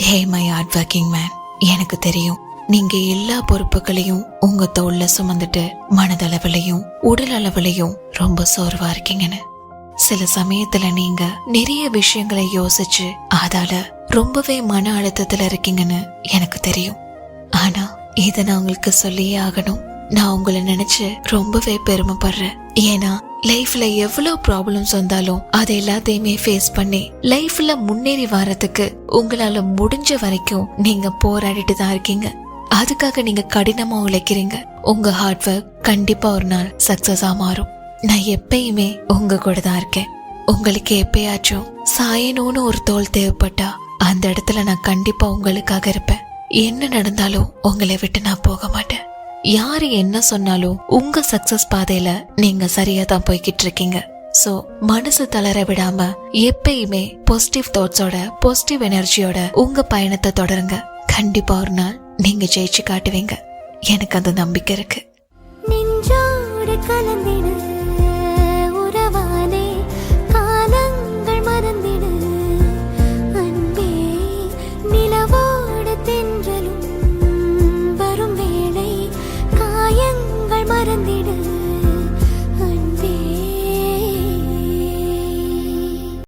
Hey my hard working man, எனக்கு தெரியும் நீங்க எல்லா பொறுப்புகளையும் உங்க தோல்ல சுமந்துட்டு மனதளவுலையும் உடல் அளவுலையும் ரொம்ப சோர்வா இருக்கீங்கன்னு. சில சமயத்துல நீங்க நிறைய விஷயங்களை யோசிச்சு அதால ரொம்பவே மன அழுத்தத்துல இருக்கீங்கன்னு எனக்கு தெரியும். ஆனா இத நான் உங்களுக்கு சொல்லியே ஆகணும். நான் உங்களை நினைச்சு ரொம்பவே பெருமைப்படுறேன். ஏன்னா லைஃப்ல எவ்வளவு ப்ராப்ளம்ஸ் வந்தாலும் அதை எல்லாத்தையுமே ஃபேஸ் பண்ணி லைஃப்ல முன்னேறி வர்றதுக்கு உங்களால முடிஞ்ச வரைக்கும் நீங்க போராடிட்டு தான் இருக்கீங்க. அதுக்காக நீங்க கடினமா உழைக்கிறீங்க. உங்க ஹார்ட் ஒர்க் கண்டிப்பா ஒரு நாள் சக்சஸா மாறும். நான் எப்பயுமே உங்க கூட தான் இருக்கேன். உங்களுக்கு எப்பயாச்சும் சாயணும்னு ஒரு தோள் தேவைப்பட்டா அந்த இடத்துல நான் கண்டிப்பா உங்களுக்காக இருப்பேன். என்ன நடந்தாலும் உங்களை விட்டு நான் போக மாட்டேன். யாரு என்ன சொன்னாலும் உங்க சக்சஸ் பாதையில நீங்க சரியா தான் போய்கிட்டு இருக்கீங்க. சோ மனசு தளர விடாம எப்பயுமே பாசிட்டிவ் தாட்ஸோட பாசிட்டிவ் எனர்ஜியோட உங்க பயணத்தை தொடருங்க. கண்டிப்பா ஒரு நாள் நீங்க ஜெயிச்சு காட்டுவீங்க. எனக்கு அந்த நம்பிக்கை இருக்கு.